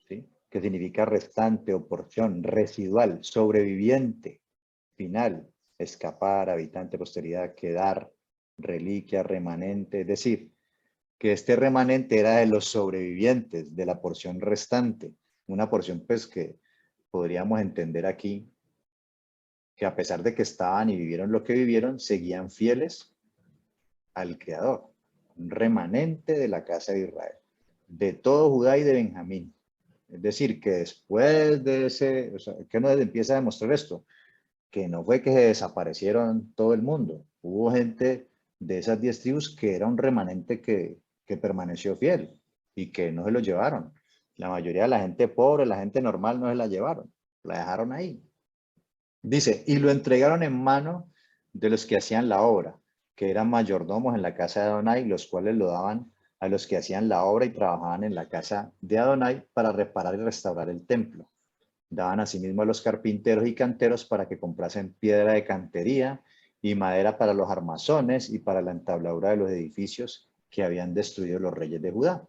¿sí? Que significa restante o porción, residual, sobreviviente, final, escapar, habitante, posteridad, quedar, reliquia, remanente, es decir, que este remanente era de los sobrevivientes, de la porción restante, una porción pues que podríamos entender aquí, que a pesar de que estaban y vivieron lo que vivieron, seguían fieles al Creador, un remanente de la casa de Israel, de todo Judá y de Benjamín. Es decir, que después de ese, o sea, ¿qué nos empieza a demostrar esto? Que no fue que se desaparecieron todo el mundo. Hubo gente de esas 10 tribus que era un remanente que permaneció fiel y que no se lo llevaron. La mayoría de la gente pobre, la gente normal no se la llevaron, la dejaron ahí. Dice, y lo entregaron en mano de los que hacían la obra, que eran mayordomos en la casa de Adonai, los cuales lo daban a los que hacían la obra y trabajaban en la casa de Adonai para reparar y restaurar el templo. Daban asimismo a los carpinteros y canteros para que comprasen piedra de cantería y madera para los armazones y para la entabladura de los edificios que habían destruido los reyes de Judá.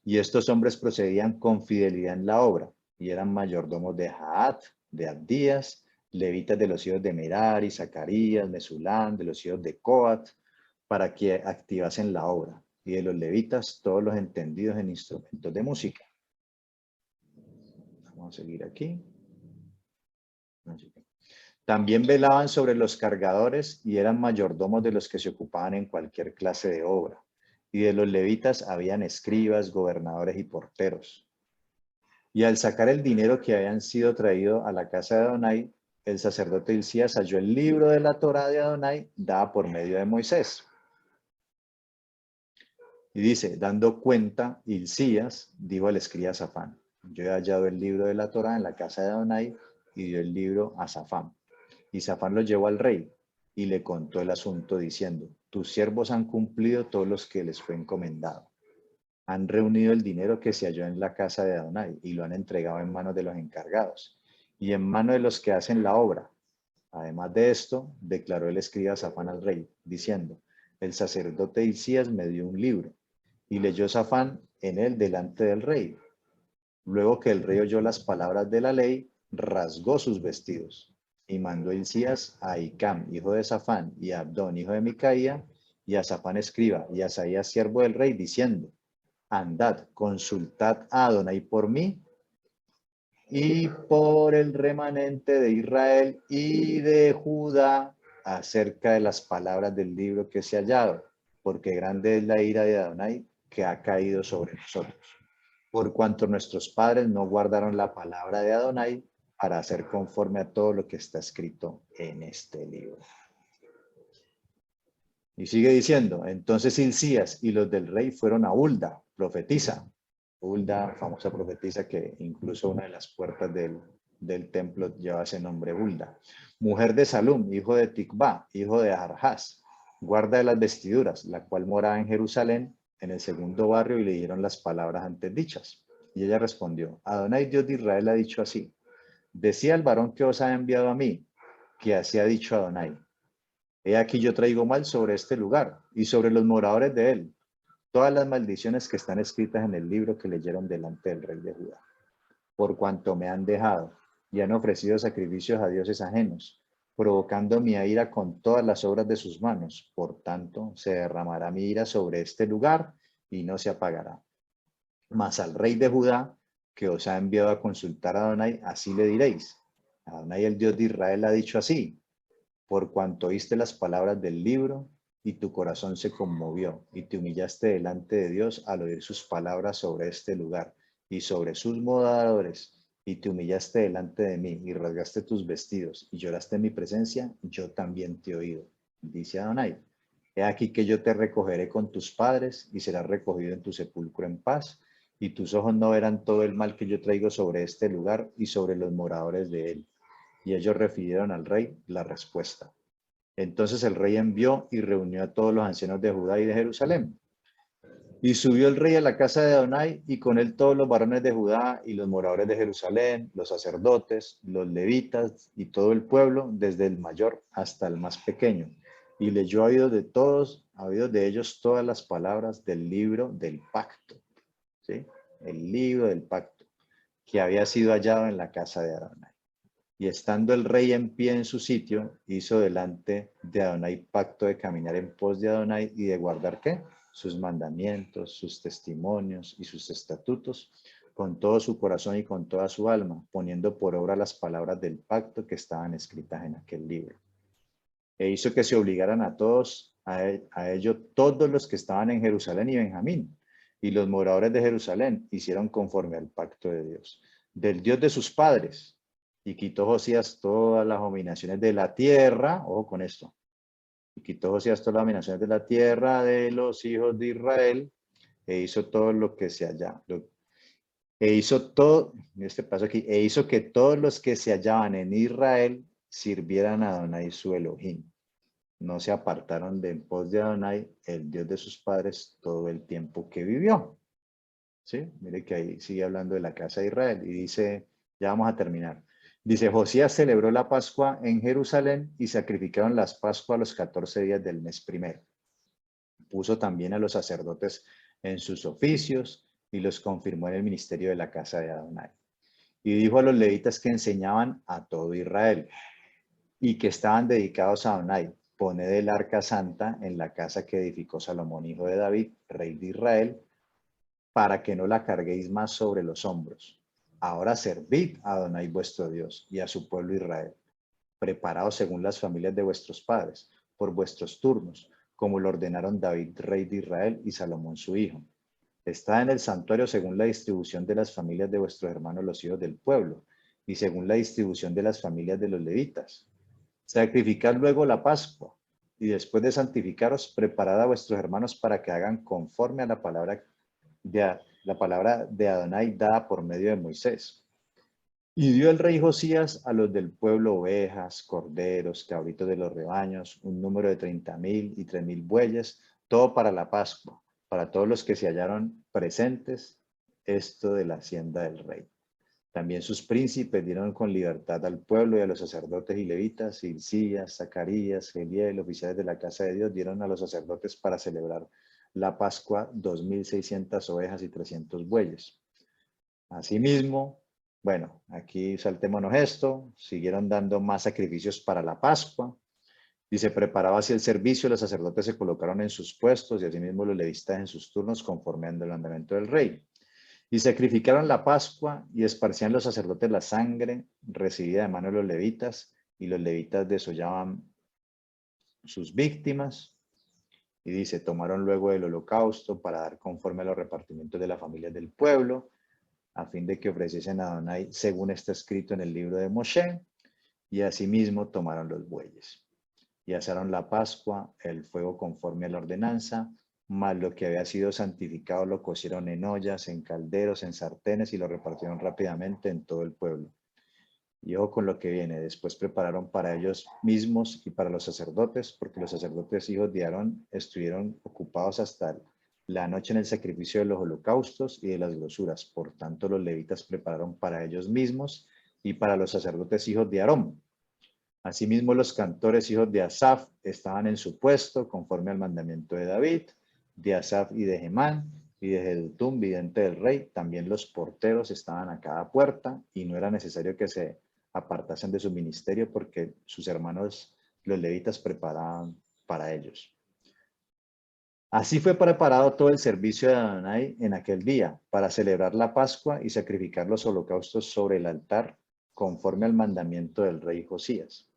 Y estos hombres procedían con fidelidad en la obra y eran mayordomos de Jaat, de Abdías, levitas de los hijos de Merari, Zacarías, Mesulán, de los hijos de Coat, para que activasen la obra. Y de los levitas, todos los entendidos en instrumentos de música. Vamos a seguir aquí. También velaban sobre los cargadores y eran mayordomos de los que se ocupaban en cualquier clase de obra. Y de los levitas habían escribas, gobernadores y porteros. Y al sacar el dinero que habían sido traído a la casa de Adonai, el sacerdote Hilcías halló el libro de la Torá de Adonai dada por medio de Moisés. Y dice, dando cuenta, Hilcías dijo al escriba Safán, yo he hallado el libro de la Torá en la casa de Adonai, y dio el libro a Safán. Y Safán lo llevó al rey y le contó el asunto diciendo, tus siervos han cumplido todos los que les fue encomendado. Han reunido el dinero que se halló en la casa de Adonai y lo han entregado en manos de los encargados y en manos de los que hacen la obra. Además de esto, declaró el escriba Safán al rey, diciendo, el sacerdote Hilcías me dio un libro, y leyó Safán en él delante del rey. Luego que el rey oyó las palabras de la ley, rasgó sus vestidos, y mandó Hilcías a Hicam, hijo de Safán, y a Abdón, hijo de Micaía, y a Safán escriba, y a Asaías, siervo del rey, diciendo, andad, consultad a Adonai por mí, y por el remanente de Israel y de Judá acerca de las palabras del libro que se ha hallado, porque grande es la ira de Adonai que ha caído sobre nosotros, por cuanto nuestros padres no guardaron la palabra de Adonai para hacer conforme a todo lo que está escrito en este libro. Y sigue diciendo, entonces Hilcías y los del rey fueron a Hulda, profetisa. Hulda, famosa profetisa que incluso una de las puertas del templo lleva ese nombre, Hulda. Mujer de Salum, hijo de Tikvá, hijo de Arjás, guarda de las vestiduras, la cual moraba en Jerusalén, en el segundo barrio, y le dieron las palabras antes dichas. Y ella respondió, Adonai Dios de Israel ha dicho así, decía el varón que os ha enviado a mí, que así ha dicho Adonai. He aquí yo traigo mal sobre este lugar y sobre los moradores de él, todas las maldiciones que están escritas en el libro que leyeron delante del rey de Judá. Por cuanto me han dejado y han ofrecido sacrificios a dioses ajenos, provocando mi ira con todas las obras de sus manos. Por tanto, se derramará mi ira sobre este lugar y no se apagará. Mas al rey de Judá, que os ha enviado a consultar a Adonai, así le diréis. Adonai, el Dios de Israel, ha dicho así. Por cuanto oíste las palabras del libro y tu corazón se conmovió y te humillaste delante de Dios al oír sus palabras sobre este lugar y sobre sus moradores y te humillaste delante de mí y rasgaste tus vestidos y lloraste en mi presencia, yo también te he oído. Dice Adonai, he aquí que yo te recogeré con tus padres y serás recogido en tu sepulcro en paz y tus ojos no verán todo el mal que yo traigo sobre este lugar y sobre los moradores de él. Y ellos refirieron al rey la respuesta. Entonces el rey envió y reunió a todos los ancianos de Judá y de Jerusalén. Y subió el rey a la casa de Adonai y con él todos los varones de Judá y los moradores de Jerusalén, los sacerdotes, los levitas y todo el pueblo, desde el mayor hasta el más pequeño. Y leyó a oídos de todos, a oídos de ellos todas las palabras del libro del pacto. ¿Sí? El libro del pacto que había sido hallado en la casa de Adonai. Y estando el rey en pie en su sitio, hizo delante de Adonai pacto de caminar en pos de Adonai y de guardar ¿qué? Sus mandamientos, sus testimonios y sus estatutos, con todo su corazón y con toda su alma, poniendo por obra las palabras del pacto que estaban escritas en aquel libro. E hizo que se obligaran a todos, a ello todos los que estaban en Jerusalén y Benjamín, y los moradores de Jerusalén hicieron conforme al pacto de Dios, del Dios de sus padres, y quitó Josías todas las abominaciones de la tierra, ojo con esto, y quitó Josías todas las abominaciones de la tierra de los hijos de Israel, e hizo todo lo que se hallaba, e hizo todo, este paso aquí, e hizo que todos los que se hallaban en Israel sirvieran a Adonai su Elohim. No se apartaron de en pos de Adonai, el Dios de sus padres, todo el tiempo que vivió. ¿Sí? Mire que ahí sigue hablando de la casa de Israel y dice, ya vamos a terminar. Dice, Josías celebró la Pascua en Jerusalén y sacrificaron las Pascuas los 14 días del mes primero. Puso también a los sacerdotes en sus oficios y los confirmó en el ministerio de la casa de Adonai. Y dijo a los levitas que enseñaban a todo Israel y que estaban dedicados a Adonai, poned el arca santa en la casa que edificó Salomón, hijo de David, rey de Israel, para que no la carguéis más sobre los hombros. Ahora servid a Adonai vuestro Dios y a su pueblo Israel. preparados según las familias de vuestros padres, por vuestros turnos, como lo ordenaron David, rey de Israel, y Salomón su hijo. Está en el santuario según la distribución de las familias de vuestros hermanos los hijos del pueblo, y según la distribución de las familias de los levitas. Sacrificad luego la Pascua, y después de santificaros, preparad a vuestros hermanos para que hagan conforme a la palabra de Adonai dada por medio de Moisés. Y dio el rey Josías a los del pueblo ovejas, corderos, cabritos de los rebaños, un número de 30,000 y 3,000 bueyes, todo para la Pascua, para todos los que se hallaron presentes, esto de la hacienda del rey. También sus príncipes dieron con libertad al pueblo y a los sacerdotes y levitas, Hilcías, Zacarías, Geliel, oficiales de la casa de Dios, dieron a los sacerdotes para celebrar la Pascua 2,600 ovejas y 300 bueyes. Asimismo, bueno, aquí saltémonos esto, siguieron dando más sacrificios para la Pascua, y se preparaba así el servicio, los sacerdotes se colocaron en sus puestos y asimismo los levitas en sus turnos conforme al mandamiento del rey. Y sacrificaron la Pascua y esparcían los sacerdotes la sangre recibida de mano de los levitas, y los levitas desollaban sus víctimas. Y dice, tomaron luego el holocausto para dar conforme a los repartimientos de las familias del pueblo, a fin de que ofreciesen a Adonai según está escrito en el libro de Moshe, y asimismo tomaron los bueyes. Y asaron la Pascua, el fuego conforme a la ordenanza, mas lo que había sido santificado lo cocieron en ollas, en calderos, en sartenes, y lo repartieron rápidamente en todo el pueblo. Y ojo con lo que viene, después prepararon para ellos mismos y para los sacerdotes, porque los sacerdotes hijos de Aarón estuvieron ocupados hasta la noche en el sacrificio de los holocaustos y de las grosuras. Por tanto, los levitas prepararon para ellos mismos y para los sacerdotes hijos de Aarón. Asimismo, los cantores hijos de Asaf estaban en su puesto, conforme al mandamiento de David, de Asaf y de Gemán, y de Jedutum, vidente del rey. También los porteros estaban a cada puerta, y no era necesario que se apartasen de su ministerio, porque sus hermanos, los levitas, preparaban para ellos. Así fue preparado todo el servicio de Adonai en aquel día, para celebrar la Pascua y sacrificar los holocaustos sobre el altar, conforme al mandamiento del rey Josías.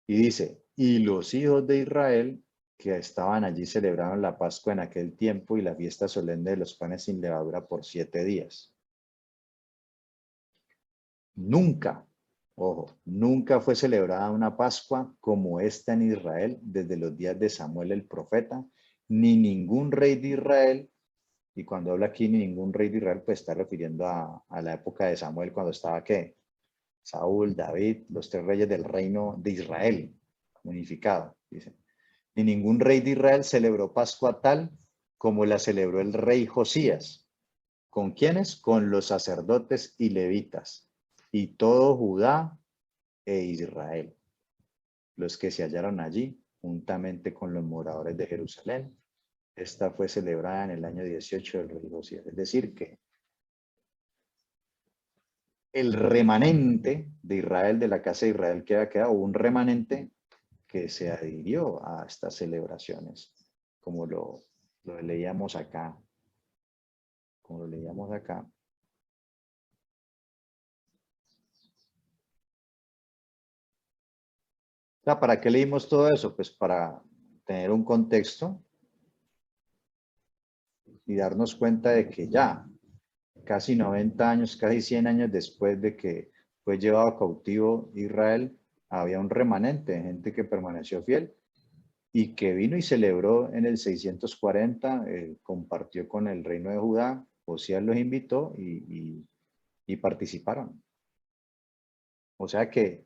Y dice, y los hijos de Israel que estaban allí celebraron la Pascua en aquel tiempo y la fiesta solemne de los panes sin levadura por 7 días. Nunca, ojo, nunca fue celebrada una Pascua como esta en Israel desde los días de Samuel el profeta, ni ningún rey de Israel. Y cuando habla aquí ni ningún rey de Israel, pues está refiriendo a la época de Samuel, cuando estaba, ¿qué? Saúl, David, los 3 reyes del reino de Israel, unificado, dice. Ni ningún rey de Israel celebró Pascua tal como la celebró el rey Josías. ¿Con quiénes? Con los sacerdotes y levitas, y todo Judá e Israel, los que se hallaron allí, juntamente con los moradores de Jerusalén. Esta fue celebrada en el año 18 del rey Josías. Es decir, que el remanente de Israel, de la casa de Israel que había quedado, un remanente que se adhirió a estas celebraciones, como lo leíamos acá, O sea, ¿para qué leímos todo eso? Pues para tener un contexto y darnos cuenta de que ya casi 90 años, casi 100 años después de que fue llevado cautivo Israel, había un remanente de gente que permaneció fiel y que vino y celebró en el 640, compartió con el reino de Judá, Josías los invitó y participaron. O sea que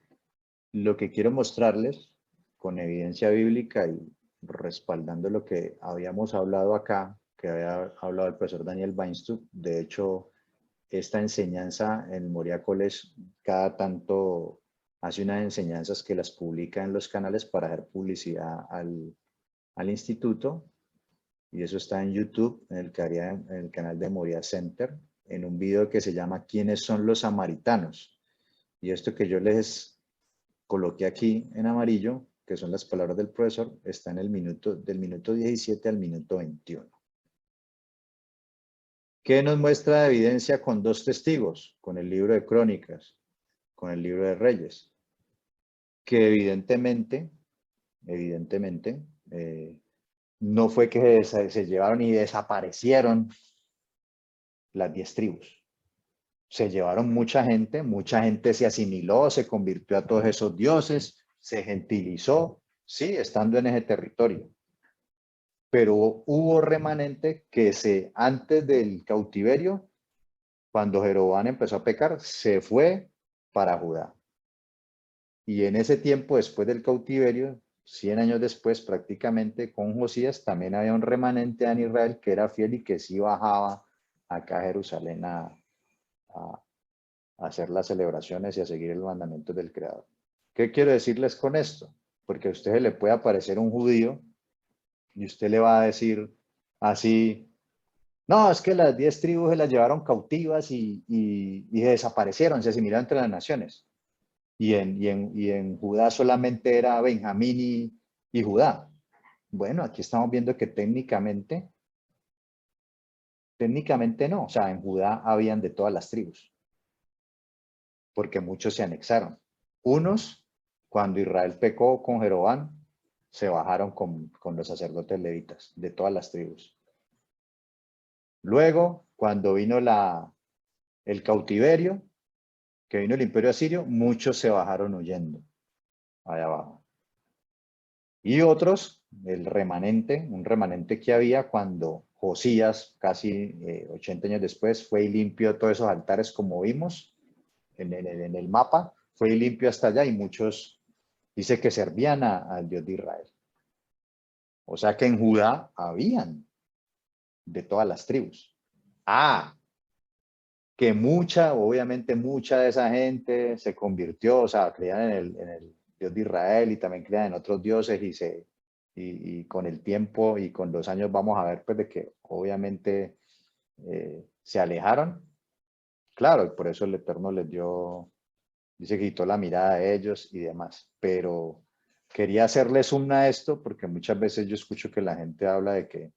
lo que quiero mostrarles con evidencia bíblica y respaldando lo que habíamos hablado acá, que había hablado el profesor Daniel Weinstuck, de hecho, esta enseñanza en Moria College cada tanto hace unas enseñanzas que las publica en los canales para hacer publicidad al instituto, y eso está en YouTube, en el canal de Moria Center, en un video que se llama ¿Quiénes son los samaritanos? Y esto que yo les coloqué aquí en amarillo, que son las palabras del profesor, está en el del minuto 17 al minuto 21. ¿Qué nos muestra de evidencia con 2 testigos? Con el libro de Crónicas, con el libro de Reyes. que evidentemente, no fue que se llevaron y desaparecieron las 10 tribus. Se llevaron mucha gente se asimiló, se convirtió a todos esos dioses, se gentilizó, sí, estando en ese territorio. Pero hubo remanente que antes del cautiverio, cuando Jeroboam empezó a pecar, se fue para Judá. Y en ese tiempo, después del cautiverio, 100 años después, prácticamente con Josías, también había un remanente en Israel que era fiel y que sí bajaba acá a Jerusalén a hacer las celebraciones y a seguir el mandamiento del Creador. ¿Qué quiero decirles con esto? Porque a usted le puede aparecer un judío y usted le va a decir así, no, es que las 10 tribus se las llevaron cautivas y se desaparecieron, se asimilaron entre las naciones. Y en Judá solamente era Benjamín y Judá. Bueno, aquí estamos viendo que técnicamente no, o sea, en Judá habían de todas las tribus, porque muchos se anexaron. Unos, cuando Israel pecó con Jeroboam, se bajaron con los sacerdotes levitas de todas las tribus. Luego, cuando vino el cautiverio, que vino el imperio asirio, muchos se bajaron huyendo allá abajo. Y otros, un remanente que había cuando Josías, casi 80 años después, fue y limpió todos esos altares como vimos en el mapa, fue y limpió hasta allá y muchos dice que servían al Dios de Israel. O sea que en Judá habían de todas las tribus. Que obviamente mucha de esa gente se convirtió, o sea, creían en el Dios de Israel y también creían en otros dioses y con el tiempo y con los años vamos a ver pues de que obviamente se alejaron. Claro, y por eso el Eterno les dice que quitó la mirada de ellos y demás. Pero quería hacerles a esto porque muchas veces yo escucho que la gente habla de que,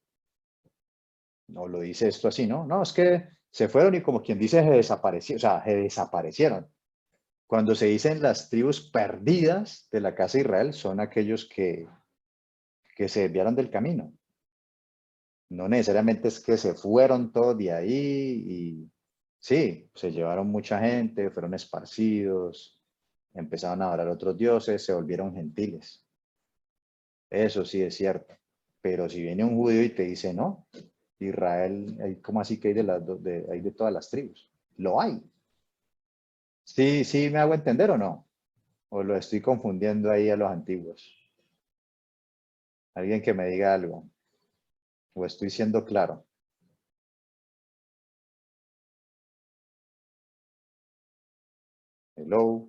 no lo dice esto así, ¿no? No, es que se fueron y como quien dice se desaparecieron, o sea, se desaparecieron. Cuando se dicen las tribus perdidas de la casa de Israel, son aquellos que se desviaron del camino. No necesariamente es que se fueron todos de ahí y sí, se llevaron mucha gente, fueron esparcidos, empezaron a adorar a otros dioses, se volvieron gentiles. Eso sí es cierto. Pero si viene un judío y te dice, no, Israel, ¿cómo así que hay hay de todas las tribus? Lo hay. Sí, sí, ¿me hago entender o no? ¿O lo estoy confundiendo ahí a los antiguos? Alguien que me diga algo. ¿O estoy siendo claro? Hello.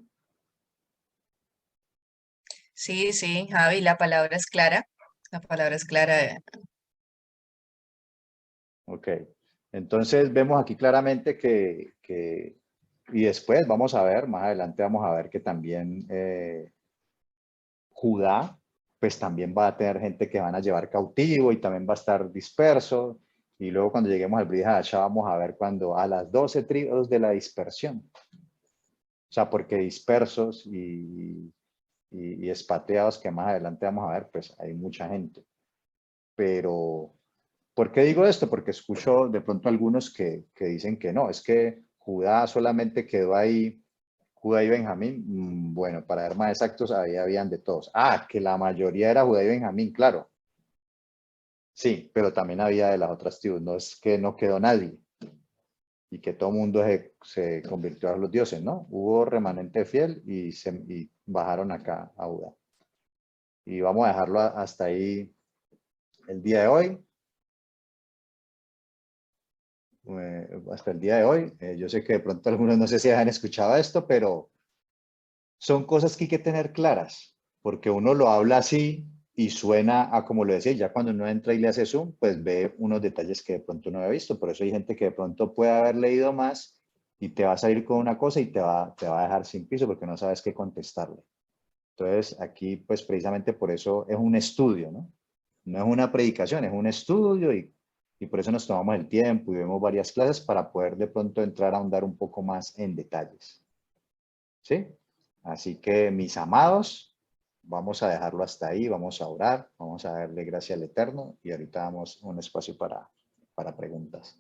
Sí, sí, Javi, la palabra es clara. La palabra es clara. Ok. Entonces vemos aquí claramente y después vamos a ver, más adelante vamos a ver que también Judá, pues también va a tener gente que van a llevar cautivo y también va a estar disperso. Y luego cuando lleguemos al Brit Hadashah vamos a ver cuando a las 12 tribus de la dispersión. O sea, porque dispersos y espateados, que más adelante vamos a ver, pues hay mucha gente. Pero, ¿por qué digo esto? Porque escucho de pronto algunos que dicen que no, es que Judá solamente quedó ahí, Judá y Benjamín. Bueno, para ser más exactos, ahí habían de todos. Que la mayoría era Judá y Benjamín, claro. Sí, pero también había de las otras tribus, no es que no quedó nadie y que todo el mundo se convirtió a los dioses, ¿no? Hubo remanente fiel y bajaron acá a Judá. Y vamos a dejarlo hasta ahí el día de hoy. Hasta el día de hoy. Yo sé que de pronto algunos no sé si han escuchado esto, pero son cosas que hay que tener claras, porque uno lo habla así y suena a como lo decía, ya cuando uno entra y le hace zoom, pues ve unos detalles que de pronto no había visto. Por eso hay gente que de pronto puede haber leído más y te va a salir con una cosa y te va a dejar sin piso porque no sabes qué contestarle. Entonces, aquí, pues precisamente por eso es un estudio, ¿no? No es una predicación, es un estudio y por eso nos tomamos el tiempo y vemos varias clases para poder de pronto entrar a ahondar un poco más en detalles. ¿Sí? Así que, mis amados, vamos a dejarlo hasta ahí, vamos a orar, vamos a darle gracias al Eterno y ahorita damos un espacio para preguntas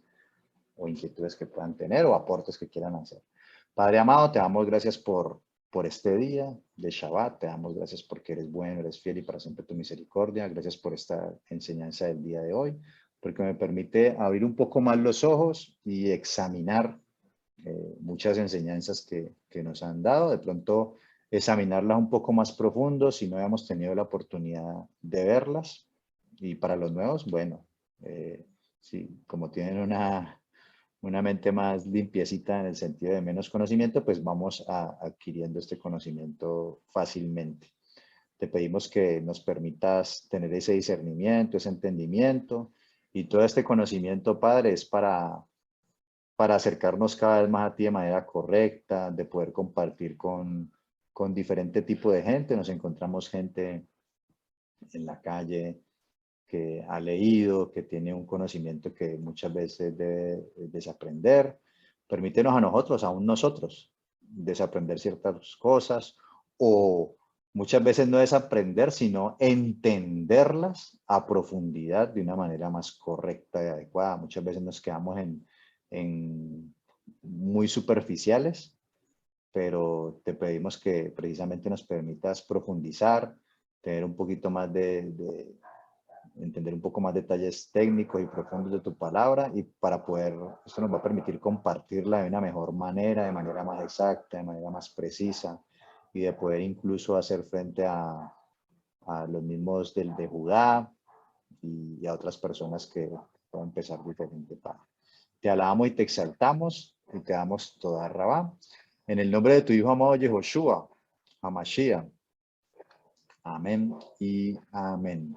o inquietudes que puedan tener o aportes que quieran hacer. Padre amado, te damos gracias por este día de Shabbat, te damos gracias porque eres bueno, eres fiel y para siempre tu misericordia. Gracias por esta enseñanza del día de hoy, porque me permite abrir un poco más los ojos y examinar muchas enseñanzas que nos han dado. De pronto, examinarlas un poco más profundo si no habíamos tenido la oportunidad de verlas. Y para los nuevos, bueno, sí, como tienen una mente más limpiecita en el sentido de menos conocimiento, pues vamos adquiriendo este conocimiento fácilmente. Te pedimos que nos permitas tener ese discernimiento, ese entendimiento y todo este conocimiento, Padre, es para acercarnos cada vez más a ti de manera correcta, de poder compartir con diferente tipo de gente. Nos encontramos gente en la calle que ha leído, que tiene un conocimiento que muchas veces debe desaprender. Permítenos a nosotros, aún nosotros, desaprender ciertas cosas o muchas veces no desaprender, sino entenderlas a profundidad de una manera más correcta y adecuada. Muchas veces nos quedamos en muy superficiales, pero te pedimos que precisamente nos permitas profundizar, tener un poquito más de entender un poco más detalles técnicos y profundos de tu palabra y para poder, esto nos va a permitir compartirla de una mejor manera, de manera más exacta, de manera más precisa y de poder incluso hacer frente a los mismos de Judá y a otras personas que puedan empezar diferente. Padre. Te alabamos y te exaltamos y te damos toda rabá. En el nombre de tu Hijo amado Yehoshua, Hamashiach. Amén y amén.